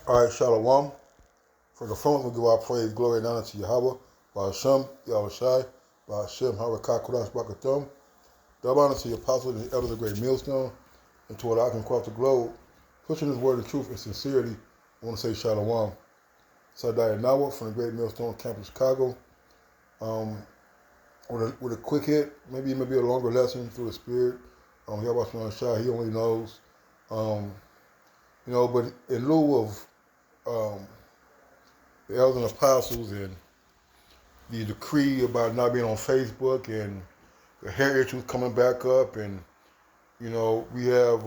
All right, Shalom. For the front, we give our praise, glory, and honor to Yahweh, Hashem, Yahweh Shai, Hashem, Harakah, Kodash, Bakathum. Double honor to the apostles and the elders of the great millstone, and to all I can across the globe, pushing this word of truth and sincerity. I want to say Shalom. Sadai Nawa from the great millstone campus, Chicago. With a quick hit, maybe a longer lesson through the Spirit. Yahweh Shai, he only knows. But in lieu of the elders and apostles and the decree about not being on Facebook and the hair issues coming back up, and we have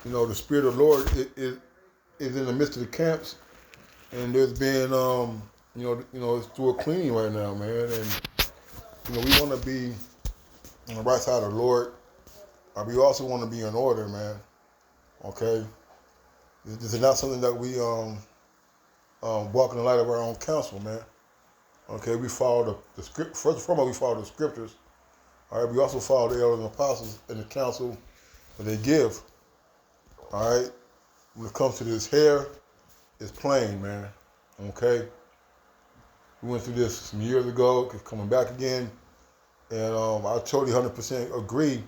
the Spirit of the Lord is in the midst of the camps, and there's been it's through a cleaning right now, man, and we want to be on the right side of the Lord. We also want to be in order, man. Okay, this is not something that we walk in the light of our own counsel, man. Okay, we follow the script. First and foremost, we follow the scriptures. All right, we also follow the elders and apostles and the counsel that they give. All right, when it comes to this hair, it's plain, man. Okay, we went through this some years ago. It's coming back again, and I totally 100% agree.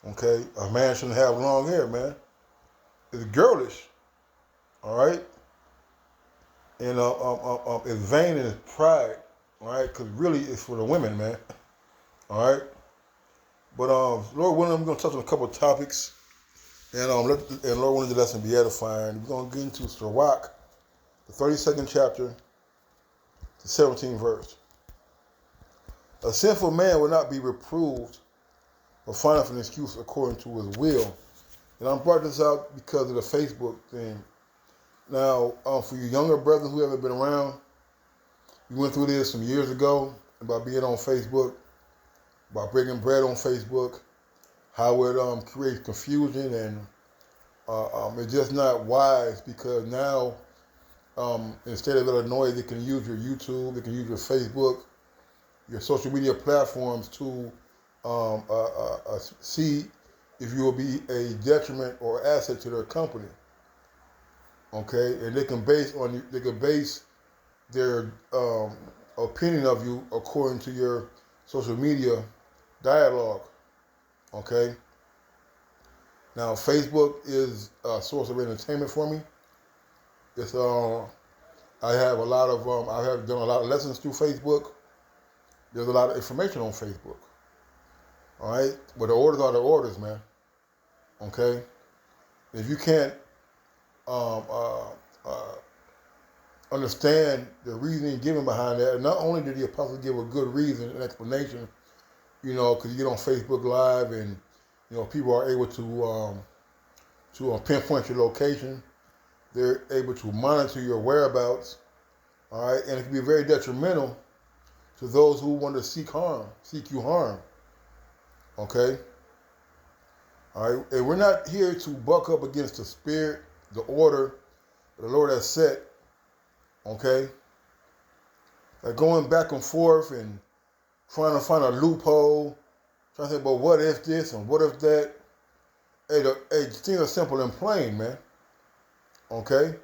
Okay, a man shouldn't have long hair, man. It's girlish. All right. And it's vain and it's pride, all right? Because really it's for the women, man, all right? But Lord willing, we're going to touch on a couple of topics, and Lord willing, the lesson be edifying. We're going to get into Sirach, the 32nd chapter, the 17th verse. A sinful man will not be reproved or findeth an excuse according to his will. And I'm brought this out because of the Facebook thing. Now, for you younger brothers who haven't been around, we went through this some years ago about being on Facebook, about breaking bread on Facebook, how it creates confusion, and it's just not wise, because now in the state of Illinois, they can use your YouTube, they can use your Facebook, your social media platforms to see if you will be a detriment or asset to their company. Okay, and they can base their opinion of you according to your social media dialogue. Okay. Now, Facebook is a source of entertainment for me. It's I have done a lot of lessons through Facebook. There's a lot of information on Facebook. All right, but the orders are the orders, man. Okay, if you can't understand the reasoning given behind that. And not only did the apostle give a good reason and explanation, because you get on Facebook Live and people are able to pinpoint your location. They're able to monitor your whereabouts. All right, and it can be very detrimental to those who want to seek you harm. Okay. All right, and we're not here to buck up against the spirit, the order the Lord has set, okay? Like going back and forth and trying to find a loophole, trying to say, but what if this and what if that? Hey, things are simple and plain, man, okay?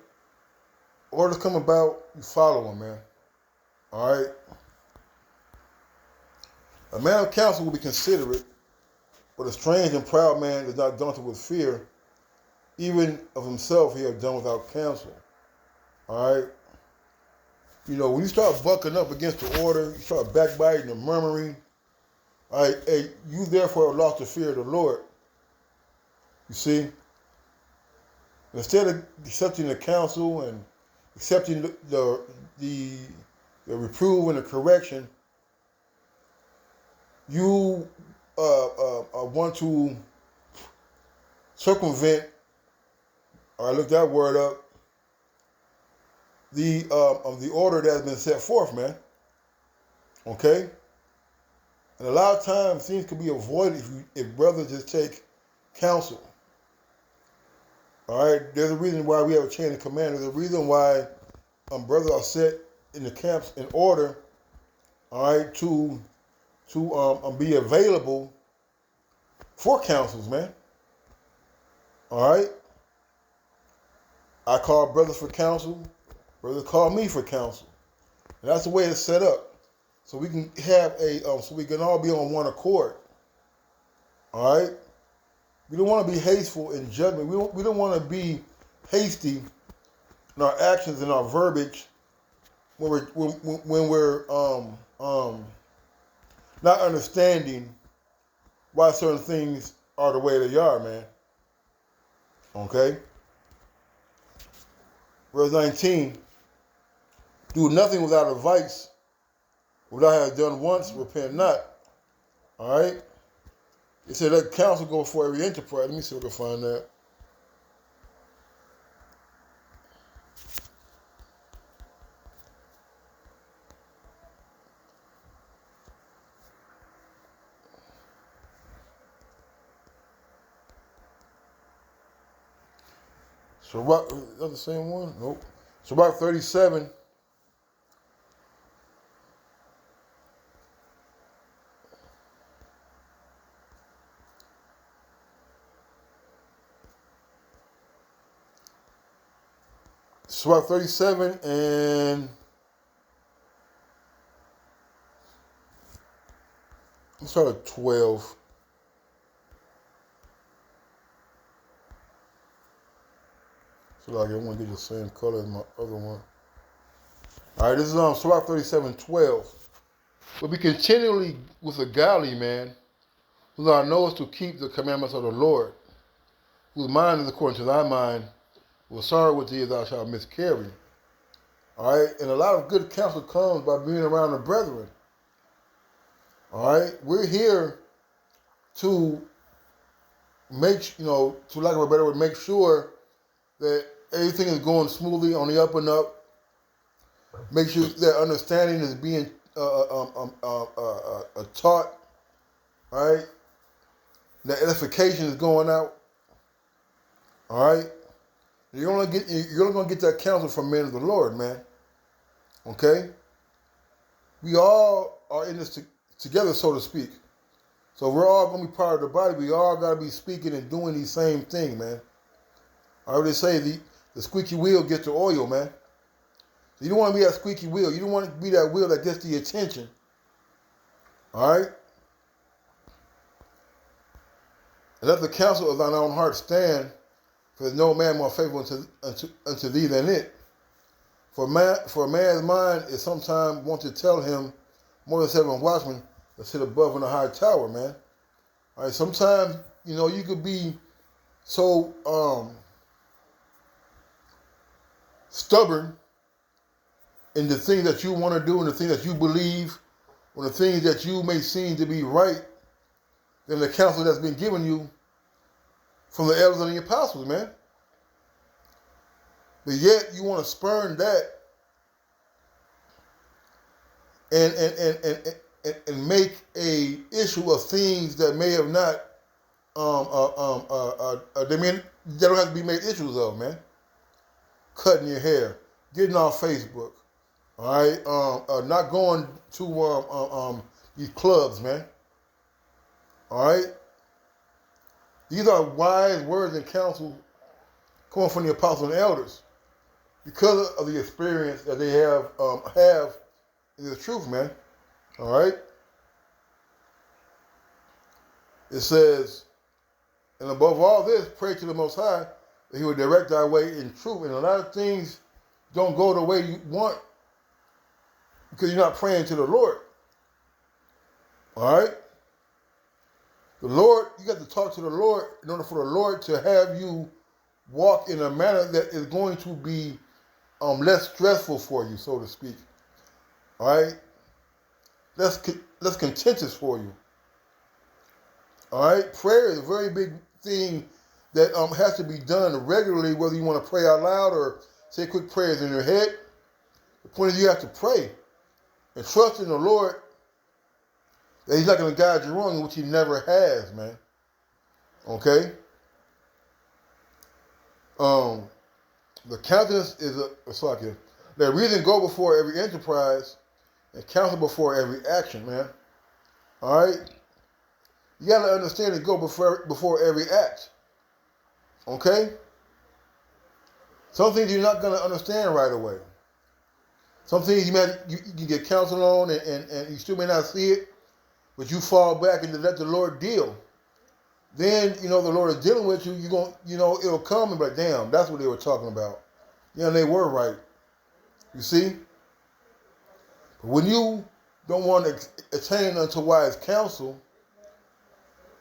Orders come about, you follow them, man, all right? A man of counsel will be considerate, but a strange and proud man is not daunted with fear. Even of himself, he has done without counsel. All right? When you start bucking up against the order, you start backbiting and murmuring, all right, hey, you therefore have lost the fear of the Lord. You see? Instead of accepting the counsel and accepting the reproof and the correction, you want to circumvent, I looked that word up, the order that has been set forth, man. Okay? And a lot of times things can be avoided if brothers just take counsel. All right? There's a reason why we have a chain of command. There's a reason why brothers are set in the camps in order, all right, to be available for counsels, man. All right? I call brothers for counsel. Brothers call me for counsel. And that's the way it's set up. So we can have so we can all be on one accord. All right? We don't want to be hasteful in judgment. We don't want to be hasty in our actions and our verbiage when we're not understanding why certain things are the way they are, man. Okay? Verse 19, do nothing without advice. What I have done once, repent not. All right? It said let counsel go before every enterprise. Let me see if I can find that. So about, is that the same one? Nope. So about 37. So about 37 and let's start at 12. So like I want to get the same color as my other one. All right, this is Surah 37:12. But be continually with a godly man, who thou knowest to keep the commandments of the Lord, whose mind is according to thy mind, will sorrow with thee if thou shalt miscarry. All right, and a lot of good counsel comes by being around the brethren. All right, we're here to make, to lack of a better word, make sure that everything is going smoothly on the up and up. Make sure that understanding is being taught. All right, that edification is going out. All right, you're only gonna get that counsel from men of the Lord, man. Okay, we all are in this together, so to speak. So we're all gonna be part of the body. We all gotta be speaking and doing the same thing, man. I already say the squeaky wheel gets the oil, man. You don't want to be that squeaky wheel. You don't want to be that wheel that gets the attention. All right? And let the counsel of thine own heart stand, for there's no man more faithful unto thee than it. For a man's mind is sometimes want to tell him more than 7 watchmen that sit above in a high tower, man. All right, sometimes, you could be so stubborn in the things that you want to do and the things that you believe, or the things that you may seem to be right, than the counsel that's been given you from the elders and the apostles, man. But yet you want to spurn that and make a issue of things that may have not they don't have to be made issues of, man. Cutting your hair, getting off Facebook. All right, not going to these clubs, man. All right, these are wise words and counsel coming from the apostles and elders because of the experience that they have in the truth, man. All right, it says, and above all this, pray to the Most High that He will direct thy way in truth. And a lot of things don't go the way you want, because you're not praying to the Lord. All right? The Lord, you got to talk to the Lord in order for the Lord to have you walk in a manner that is going to be less stressful for you, so to speak. All right? Less contentious for you. All right? Prayer is a very big thing that has to be done regularly, whether you want to pray out loud or say quick prayers in your head. The point is you have to pray and trust in the Lord that He's not going to guide you wrong, which He never has, man. Okay? The countenance is let reason go before every enterprise and counsel before every action, man. All right? You got to understand it go before every act. Okay? Some things you're not going to understand right away. Some things you can get counsel on and you still may not see it, but you fall back and let the Lord deal. Then, the Lord is dealing with you, you're going, it'll come and be like, damn, that's what they were talking about. They were right. You see? But when you don't want to attain unto wise counsel,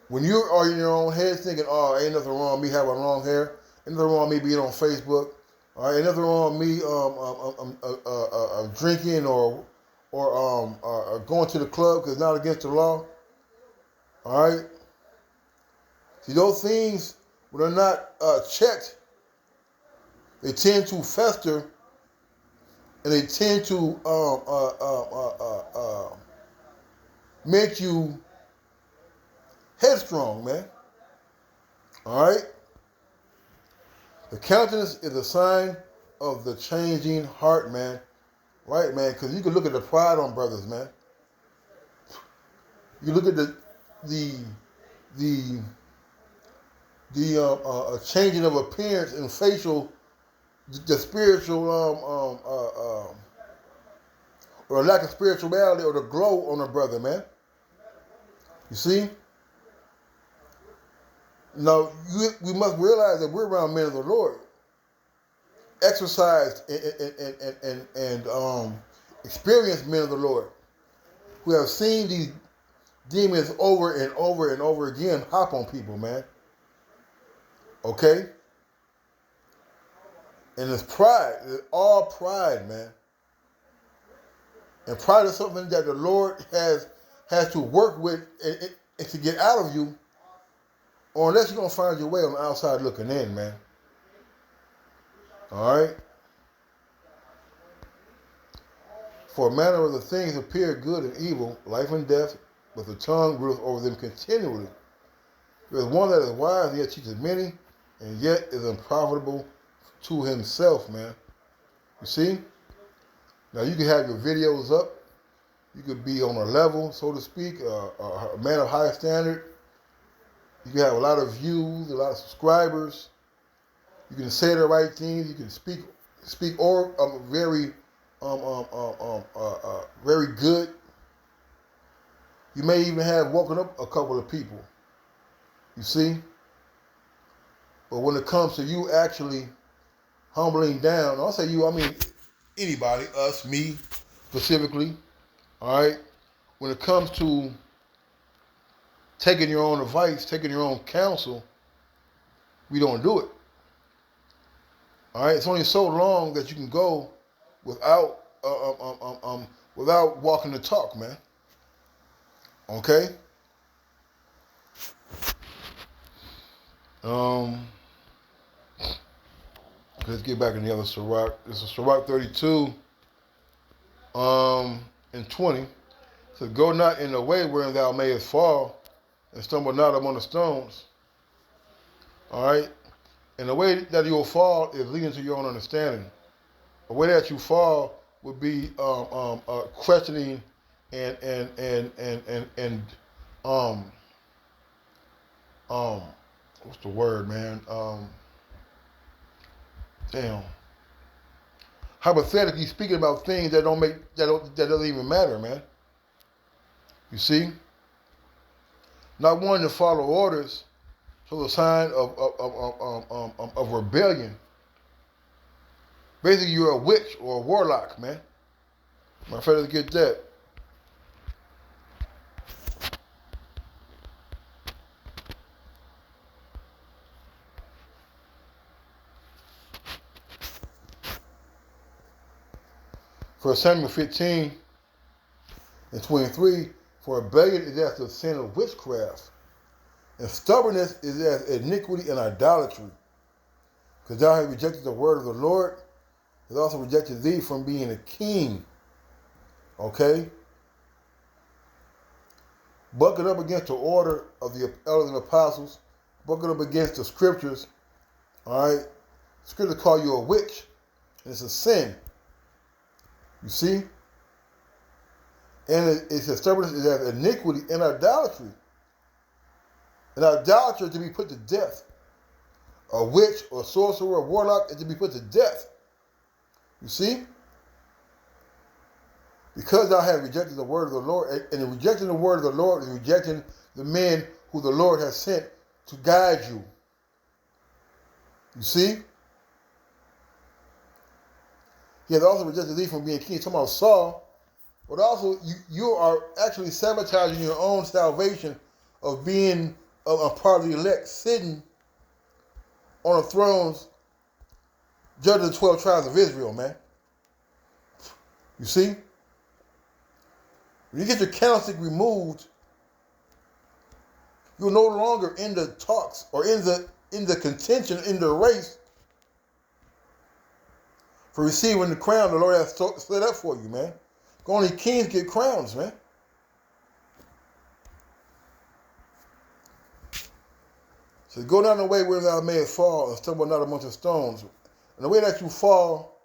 when you are in your own head thinking, oh, ain't nothing wrong with me having long hair, ain't nothing wrong with me being on Facebook, all right, ain't nothing wrong with me drinking or going to the club because it's not against the law, all right? See, those things, when they're not checked, they tend to fester and they tend to make you headstrong, man. All right? The countenance is a sign of the changing heart, man. Right, man? Because you can look at the pride on brothers, man. You look at the changing of appearance and facial, the spiritual, or the lack of spirituality or the glow on a brother, man. You see? Now, we must realize that we're around men of the Lord, exercised and experienced men of the Lord, who have seen these demons over and over and over again hop on people, man. Okay? And it's pride. It's all pride, man. And pride is something that the Lord has to work with and to get out of you, or unless you're going to find your way on the outside looking in, man. All right? For a manner of the things appear good and evil, life and death, but the tongue ruleth over them continually. There is one that is wise, yet teaches many, and yet is unprofitable to himself, man. You see? Now, you can have your videos up. You could be on a level, so to speak, a man of high standard. You can have a lot of views, a lot of subscribers. You can say the right things. You can speak or very good. You may even have woken up a couple of people. You see? But when it comes to you actually humbling down, I'll say you, I mean anybody, us, me specifically, all right? When it comes to taking your own advice, taking your own counsel, we don't do it. All right? It's only so long that you can go without walking the talk, man. Okay? Let's get back in the other Sirach. This is Sirach 32 and 20. It says, go not in the way wherein thou mayest fall, and stumble not among the stones. All right? And the way that you'll fall is leading to your own understanding. The way that you fall would be questioning and what's the word, man? Hypothetically speaking about things that doesn't even matter, man. You see? Not wanting to follow orders shows a sign of rebellion. Basically, you're a witch or a warlock, man. My fellas get that. For Samuel 15 and 23, for rebellion is as the sin of witchcraft, and stubbornness is as iniquity and idolatry. Because thou hast rejected the word of the Lord, has also rejected thee from being a king. Okay? Bucket up against the order of the elders and apostles. Bucket up against the scriptures. All right? Scriptures call you a witch, and it's a sin. You see? And it says stubbornness is as iniquity and idolatry. An idolater to be put to death. a witch or sorcerer or warlock is to be put to death. You see? Because thou hast rejected the word of the Lord, and in rejecting the word of the Lord is rejecting the men who the Lord has sent to guide you. You see? He has also rejected thee from being king. Talking about Saul, but also you are actually sabotaging your own salvation of being a part of the elect, sitting on the thrones, judging the 12 tribes of Israel, man. You see? When you get your candlestick removed, you're no longer in the talks or in the contention, in the race for receiving the crown the Lord has set up for you, man. Only kings get crowns, man. So go down the way where thou mayest fall and stumble not amongst the stones. And the way that you fall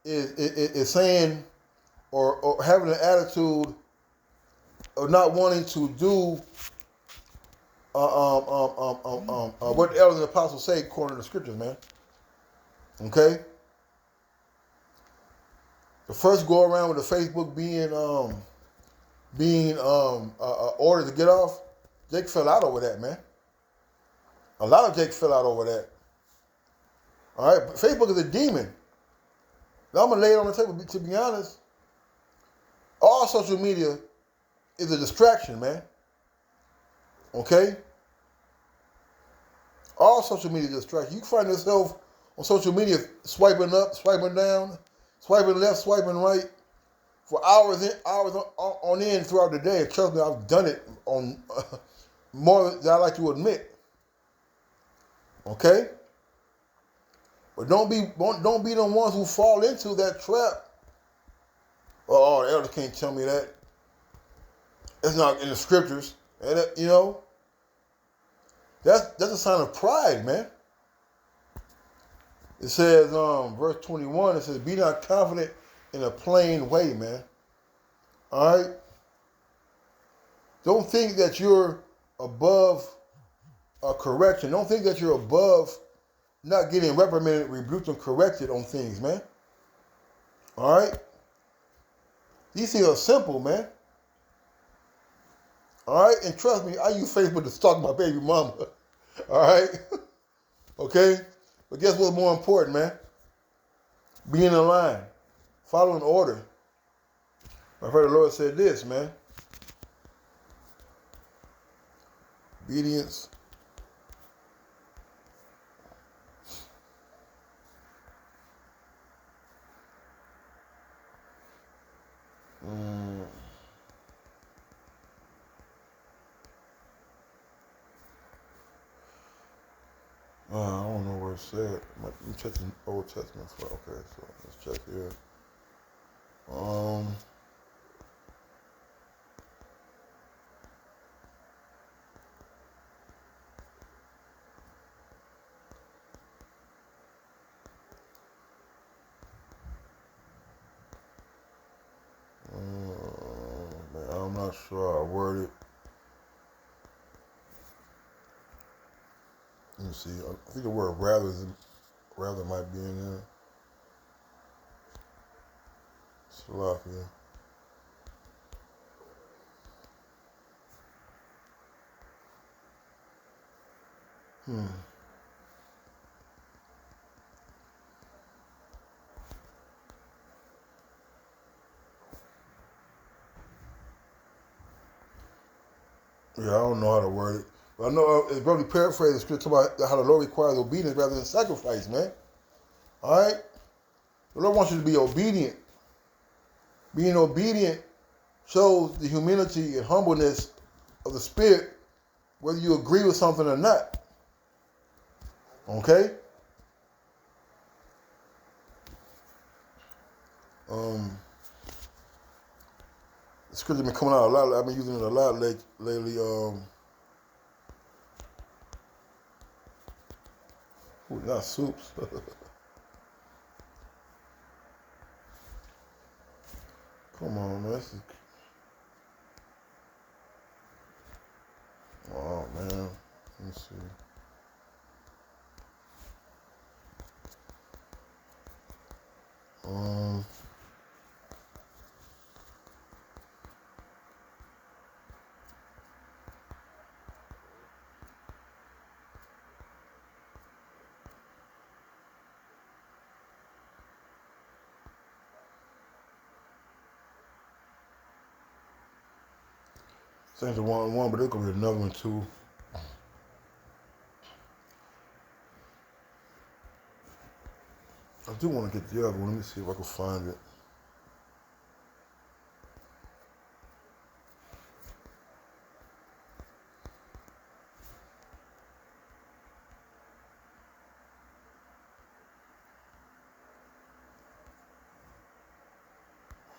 is saying or having an attitude of not wanting to do what the elders and apostles say according to the scriptures, man. Okay? The first go around with the Facebook being ordered to get off, Jake fell out over that, man. A lot of Jake fell out over that. All right? But Facebook is a demon. Now I'm going to lay it on the table, to be honest. All social media is a distraction, man. Okay? All social media is a distraction. You can find yourself on social media swiping up, swiping down, swiping left, swiping right for hours on end throughout the day. Trust me, I've done it on more than I like to admit. Okay? But don't be the ones who fall into that trap. Oh, the elder can't tell me that. It's not in the scriptures. And you know, that's a sign of pride, man. It says, verse 21, it says, be not confident in a plain way, man. All right? Don't think that you're above a correction. Don't think that you're above not getting reprimanded, rebuked, and corrected on things, man. All right? These things are simple, man. All right? And trust me, I use Facebook to stalk my baby mama. All right? Okay? But guess what's more important, man? Being in line. Following order. I've heard the Lord say this, man. Obedience. I don't know where it said. Let me check the Old Testament. Okay, so let's check here. Man, I'm not sure I worded. Let me see. I think the word rather might be in there. Slovakia. Yeah, I don't know how to word it. But I know it's probably paraphrasing the scripture about how the Lord requires obedience rather than sacrifice, man. All right? The Lord wants you to be obedient. Being obedient shows the humility and humbleness of the spirit, whether you agree with something or not. Okay? The scripture been coming out a lot. I've been using it a lot lately. Not soups. Come on, man. Oh, man. Let me see. think the one, but there's gonna be another one too. I do want to get the other one. Let me see if I can find it.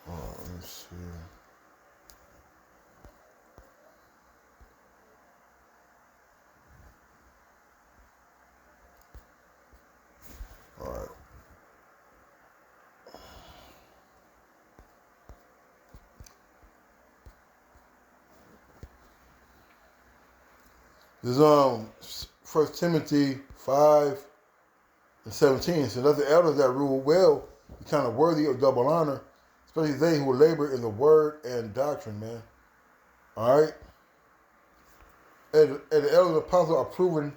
Let me see. All right. There's 1 Timothy 5:17. So let the elders that rule well be kind of worthy of double honor, especially they who labor in the word and doctrine, man. All right? And the elders and apostles are proven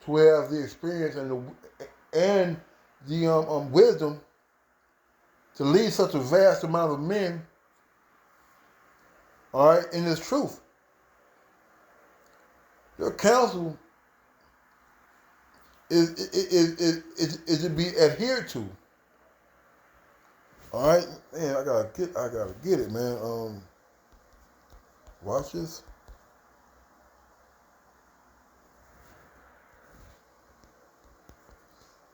to have the experience and the wisdom to lead such a vast amount of men, all right, in this truth. Your counsel is to be adhered to. All right, man. I gotta get it, man. Watch this.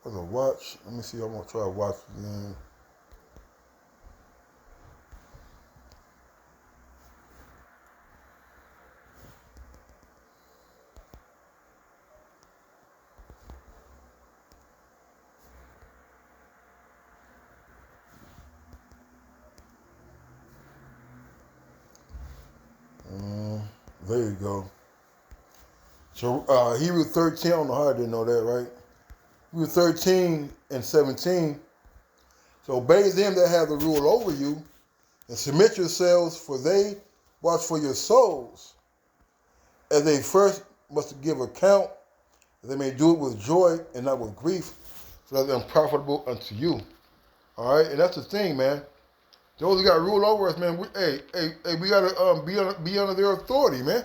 What's a watch? Let me see. I'm gonna try to watch again. There you go. So Hebrews 13, I don't know how I didn't know that, right? Hebrews 13:17. So obey them that have the rule over you, and submit yourselves, for they watch for your souls, as they first must give account, that they may do it with joy and not with grief, so that they're unprofitable unto you. All right, and that's the thing, man. Those who got rule over us, man. We gotta be under their authority, man.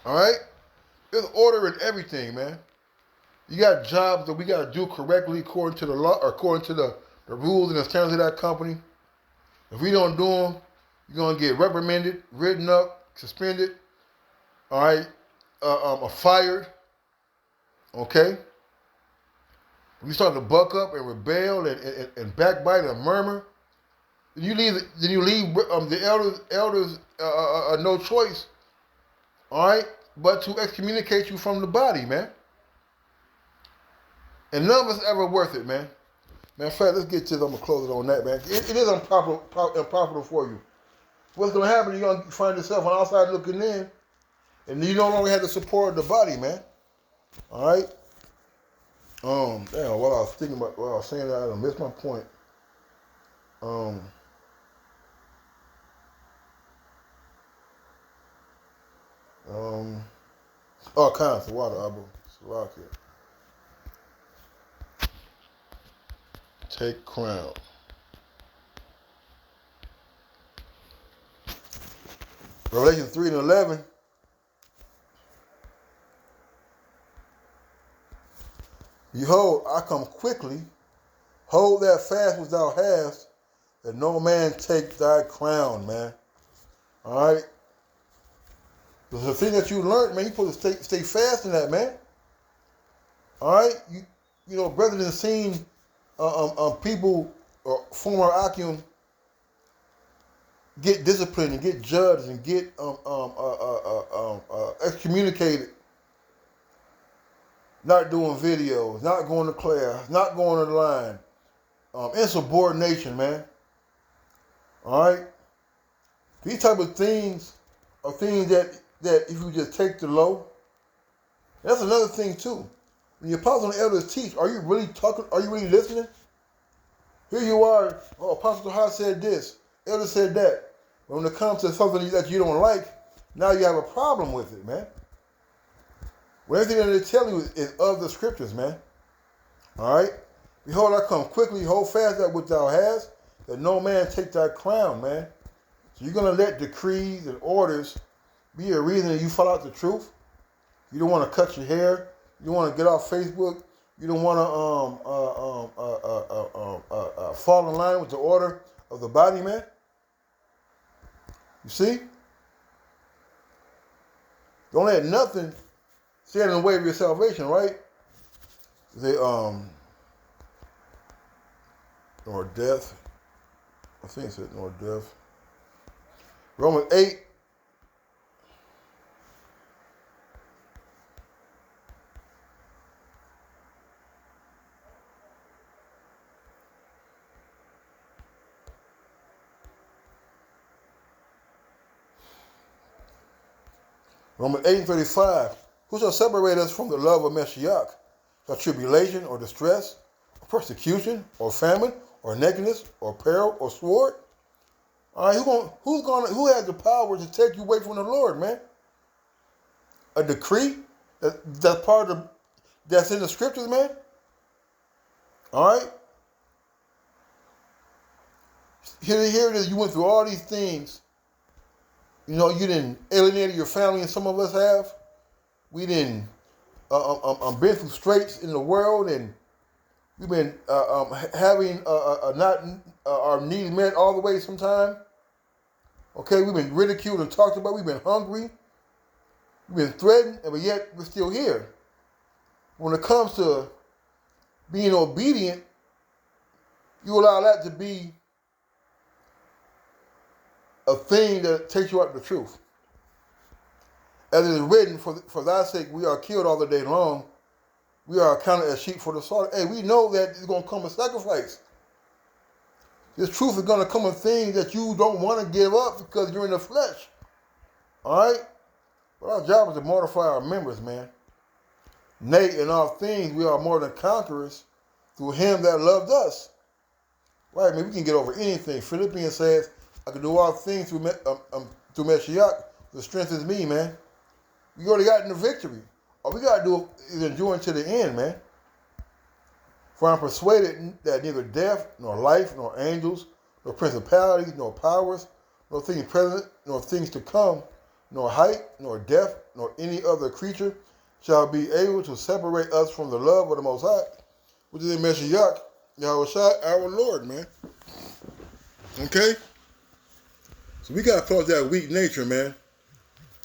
All right, there's order in everything, man. You got jobs that we gotta do correctly according to the law, or according to the rules and the standards of that company. If we don't do them, you're gonna get reprimanded, written up, suspended. All right, fired. Okay. When you start to buck up and rebel and backbite and murmur, then you leave the elders no choice, all right, but to excommunicate you from the body, man. And none of us ever worth it, man. Man, in fact, let's get to this. I'm gonna close it on that, man. It is unprofitable for you. What's gonna happen? You're gonna find yourself on the outside looking in, and you no longer have the support of the body, man. All right. Damn. What I was thinking about, while I was saying that, I missed my point. Kinds of water, Abu. Salakia. Take crown. Revelation 3:11. Behold, I come quickly. Hold that fast which thou hast, that no man take thy crown, man. All right? The thing that you learned, man, you supposed to stay fast in that, man. All right? You know, rather than seeing people or former Akim get disciplined and get judged and get excommunicated, not doing videos, not going to class, not going to the line, insubordination, man. All right? These type of things are things that if you just take the low, that's another thing too. When the apostles and elders teach, are you really talking? Are you really listening? Here you are, Apostle Hart said this, elder said that. But when it comes to something that you don't like, now you have a problem with it, man. Well, everything that they tell you is of the scriptures, man. All right? Behold, I come quickly, hold fast that which thou hast, that no man take thy crown, man. So you're gonna let decrees and orders be a reason that you fall out the truth. You don't want to cut your hair. You don't want to get off Facebook. You don't want to fall in line with the order of the body, man. You see? Don't let nothing stand in the way of your salvation, right? Nor death. I think it said nor death. Romans 8. Romans 8:35. Who shall separate us from the love of Mashiach? Shall tribulation or distress, or persecution, or famine, or nakedness, or peril, or sword? All right, who has the power to take you away from the Lord, man? A decree that's in the scriptures, man. All right. Here it is. You went through all these things. You know, you didn't alienate your family, and some of us have. We didn't been through straits in the world, and we've been having not our needs met all the way sometime. Okay, we've been ridiculed and talked about. We've been hungry. We've been threatened, but yet we're still here. When it comes to being obedient, you allow that to be a thing that takes you out of the truth. As it is written, for thy sake we are killed all the day long. We are accounted as sheep for the slaughter. Hey, we know that it's going to come a sacrifice. This truth is going to come a thing that you don't want to give up because you're in the flesh. All right? But our job is to mortify our members, man. Nay, in all things we are more than conquerors through him that loved us. Right, man, we can get over anything. Philippians says, I can do all things through Mashiach. The strength is me, man. We already got in the victory. All we got to do is endure to the end, man. For I'm persuaded that neither death, nor life, nor angels, nor principalities, nor powers, nor things present, nor things to come, nor height, nor depth, nor any other creature shall be able to separate us from the love of the Most High, which is in Mashiach, Yahushua, our Lord, man. Okay? So we got to close that weak nature, man.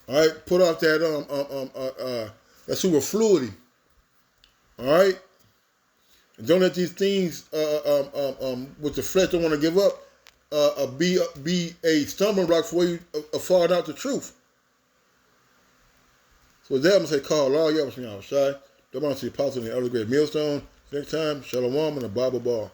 All right? Put off that superfluity. All right? And don't let these things with the flesh don't want to give up be a stumbling block for you falling out the truth. So with that, I'm going to say, call Allah, Yahushua, Yahushua. Don't want to see the apostle and the other great millstone. Next time, Shalom and a Bible ball.